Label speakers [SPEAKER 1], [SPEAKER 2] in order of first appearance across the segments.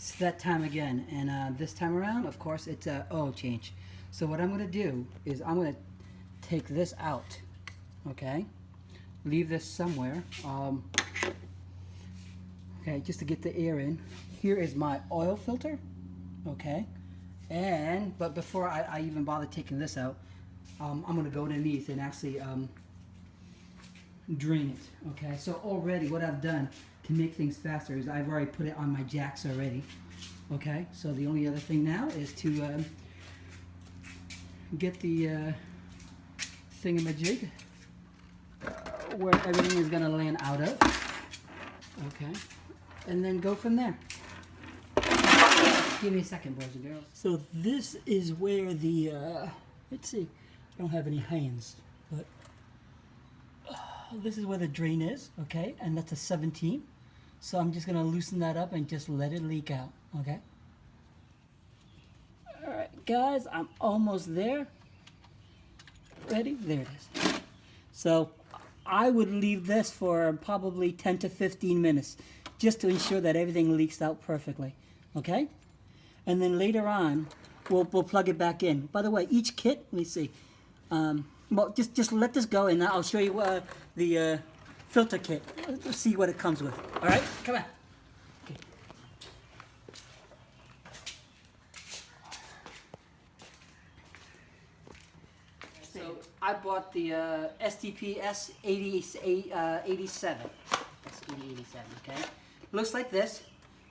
[SPEAKER 1] It's that time again, and this time around, of course, it's a oil change. So what I'm going to do is I'm going to take this out, okay? Leave this somewhere, okay, just to get the air in. Here is my oil filter, okay? But before I even bother taking this out, I'm going to go underneath and actually drain it, okay? So already what I've done to make things faster is I've already put it on my jacks already, okay? So the only other thing now is to get the thingamajig where everything is going to land out of, okay? And then go from there. Give me a second, boys and girls. So this is where the, let's see, I don't have any hands, but this is where the drain is, okay? And that's a 17. So I'm just gonna loosen that up and just let it leak out, okay? All right, guys, I'm almost there. Ready? There it is. So I would leave this for probably 10 to 15 minutes just to ensure that everything leaks out perfectly, okay? And then later on, we'll plug it back in. By the way, each kit, let me see. Well, just let this go, and I'll show you the filter kit. Let's see what it comes with. All right, come on. Okay. So I bought the STP S8087. S8087, okay? Looks like this.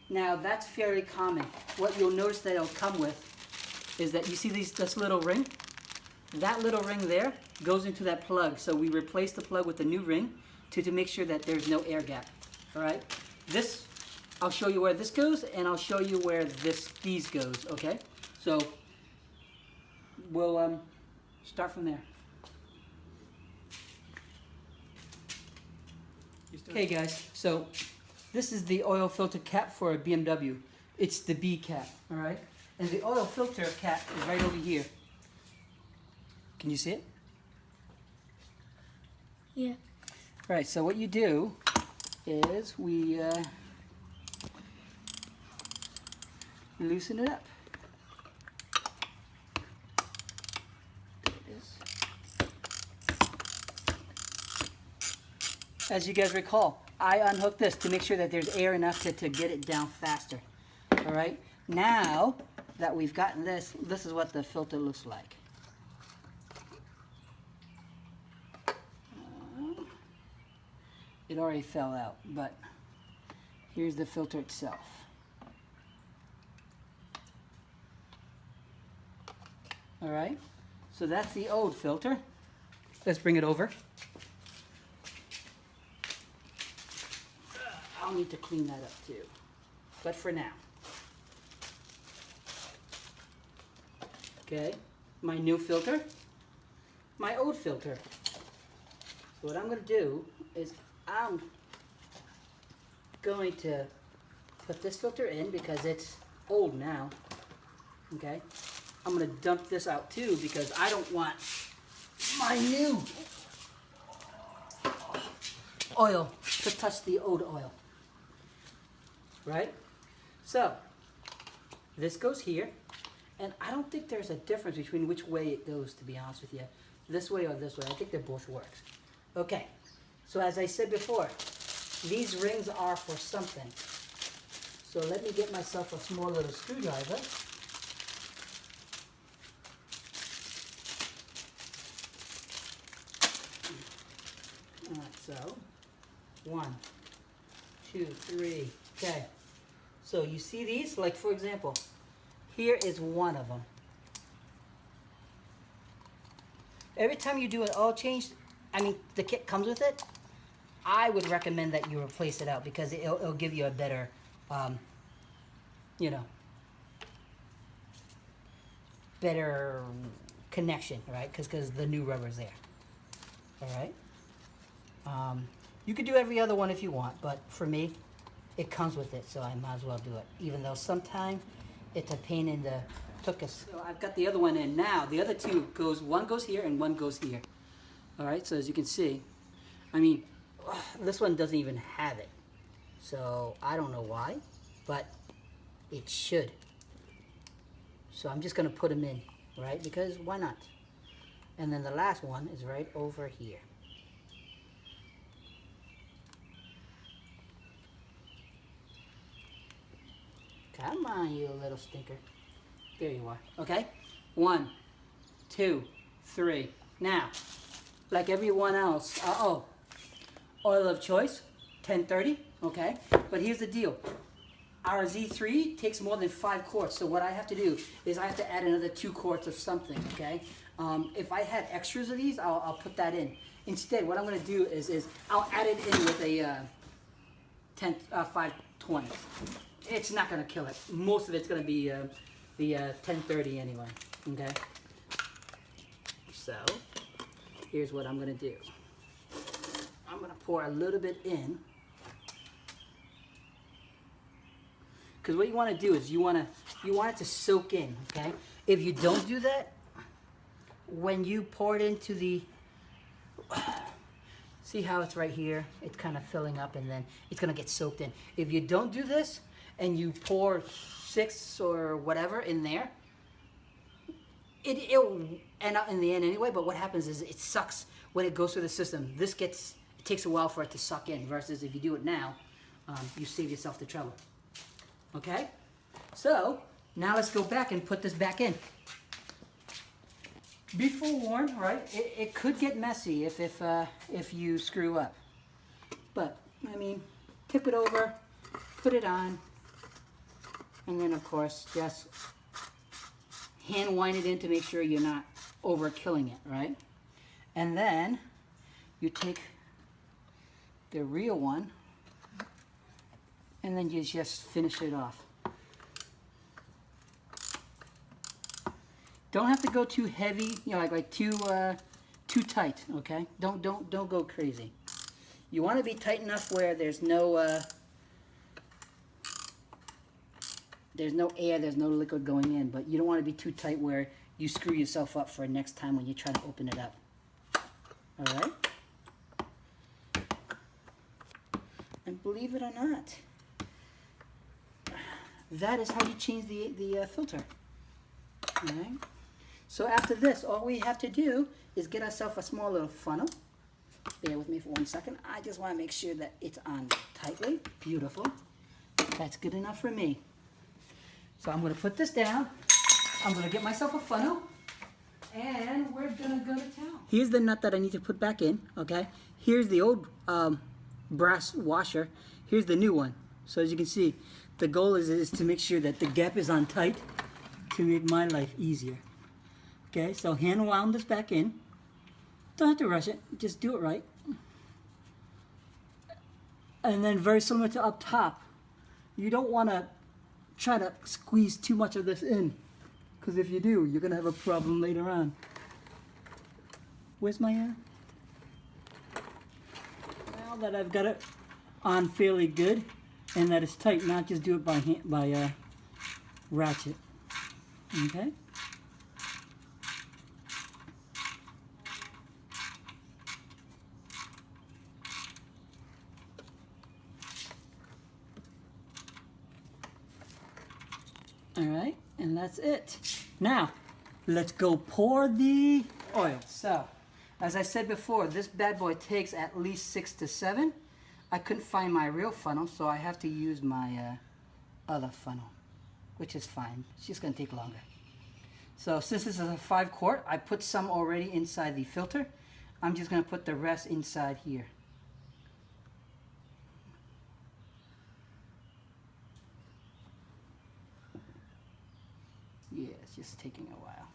[SPEAKER 1] Now that's fairly common. What you'll notice that it'll come with is that you see this little ring? That little ring there goes into that plug. So we replace the plug with a new ring to make sure that there's no air gap. All right? This, I'll show you where this goes, and I'll show you where these goes, okay? So we'll start from there. Okay guys, so this is the oil filter cap for a BMW. It's the B cap, all right? And the oil filter cap is right over here. Can you see it?
[SPEAKER 2] Yeah.
[SPEAKER 1] All right, so what you do is we loosen it up. There it is. As you guys recall, I unhooked this to make sure that there's air enough to get it down faster. All right, now that we've gotten this, this is what the filter looks like. It already fell out, but here's the filter itself. All right, so that's the old filter. Let's bring it over. I'll need to clean that up too, but for now. Okay, my new filter, my old filter. So what I'm going to do is I'm going to put this filter in because it's old now. Okay, I'm going to dump this out too because I don't want my new oil to touch the old oil. Right? So this goes here, and I don't think there's a difference between which way it goes, to be honest with you. This way or this way. I think they both works. Okay, so as I said before, these rings are for something. So let me get myself a small little screwdriver. Alright, so 1, 2, 3, okay. So you see these? Like for example, here is one of them. Every time you do an oil change, I mean the kit comes with it, I would recommend that you replace it out because it'll give you a better, you know, better connection, right? Because the new rubber's there. All right. You could do every other one if you want, but for me, it comes with it, so I might as well do it. Even though sometimes it's a pain in the tuchus. So I've got the other one in now. The other two one goes here and one goes here. All right. So as you can see, I mean, this one doesn't even have it. So I don't know why, but It should. So I'm just going to put them in, right? Because why not? And then the last one is right over here. Come on, you little stinker. There you are. Okay? 1, 2, 3. Now, like everyone else, oil of choice, 1030. Okay? But here's the deal. Our Z3 takes more than 5 quarts. So what I have to do is I have to add another 2 quarts of something. Okay? If I had extras of these, I'll put that in. Instead, what I'm going to do is I'll add it in with a 520. It's not going to kill it. Most of it's going to be the 1030 anyway. Okay? So, here's what I'm going to do. I'm going to pour a little bit in. Because what you want to do is you want it to soak in, okay? If you don't do that, when you pour it into the, see how it's right here? It's kind of filling up and then it's going to get soaked in. If you don't do this and you pour 6 or whatever in there, it'll end up in the end anyway, but what happens is it sucks when it goes through the system. It takes a while for it to suck in versus if you do it now, you save yourself the trouble. Okay? So, now let's go back and put this back in. Be forewarned, right? It could get messy if you screw up. But, I mean, tip it over, put it on, and then, of course, just hand wind it in to make sure you're not overkilling it, right? And then, you take the real one, and then you just finish it off. Don't have to go too heavy, you know, like too tight. Okay, don't go crazy. You want to be tight enough where there's no air, there's no liquid going in, but you don't want to be too tight where you screw yourself up for next time when you try to open it up. All right. And believe it or not, that is how you change the filter. All right. So after this, all we have to do is get ourselves a small little funnel. Bear with me for 1 second. I just want to make sure that it's on tightly. Beautiful. That's good enough for me. So I'm going to put this down. I'm going to get myself a funnel. And we're going to go to town. Here's the nut that I need to put back in. Okay. Here's the old brass washer. Here's the new one. So as you can see, the goal is to make sure that the gap is on tight to make my life easier. Okay, so hand wound this back in. Don't have to rush it, just do it right. And then very similar to up top, you don't want to try to squeeze too much of this in, because if you do, you're going to have a problem later on. Where's my now that I've got it on fairly good and that it's tight, not just do it by hand, by ratchet. Okay. All right, and that's it. Now, let's go pour the oil. So, as I said before, this bad boy takes at least 6 to 7. I couldn't find my real funnel, so I have to use my other funnel, which is fine. It's just gonna take longer. So since this is a 5 quart, I put some already inside the filter. I'm just gonna put the rest inside here. Yeah, it's just taking a while.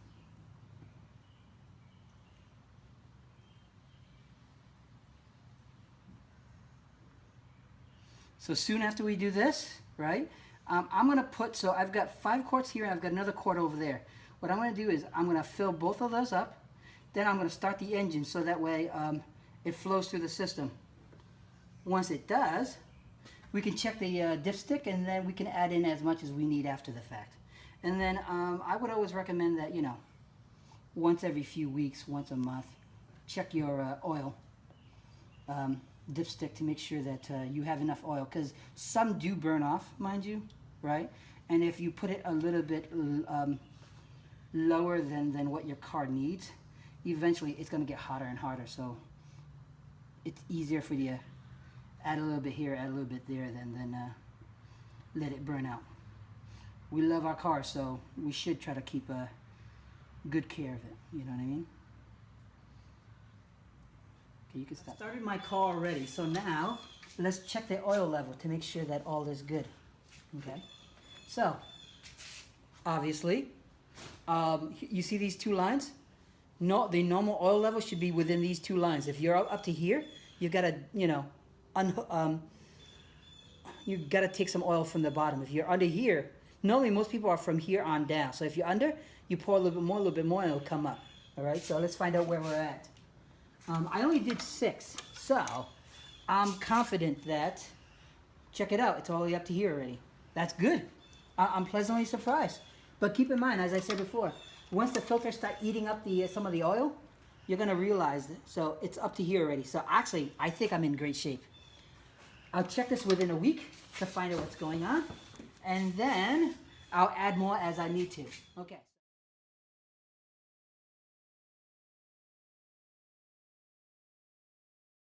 [SPEAKER 1] So soon after we do this, right, I'm going to put, so I've got 5 quarts here and I've got another quart over there. What I'm going to do is I'm going to fill both of those up. Then I'm going to start the engine so that way it flows through the system. Once it does, we can check the dipstick and then we can add in as much as we need after the fact. And then I would always recommend that, you know, once every few weeks, once a month, check your oil dipstick to make sure that you have enough oil, because some do burn off, mind you, right? And if you put it a little bit lower than what your car needs, eventually it's going to get hotter and hotter. So it's easier for you to add a little bit here, add a little bit there, than let it burn out. We love our car, so we should try to keep good care of it. You know what I mean? Okay, you can stop. Started my car already, so now let's check the oil level to make sure that all is good. Okay, so obviously, you see these two lines? No, the normal oil level should be within these two lines. If you're up to here, you've got to, you got to take some oil from the bottom. If you're under here, normally most people are from here on down. So if you're under, you pour a little bit more, and it'll come up. All right, so let's find out where we're at. I only did 6, so I'm confident that, check it out, it's all the way up to here already. That's good. I'm pleasantly surprised. But keep in mind, as I said before, once the filters start eating up some of the oil, you're going to realize that. So it's up to here already. So actually, I think I'm in great shape. I'll check this within a week to find out what's going on. And then I'll add more as I need to. Okay.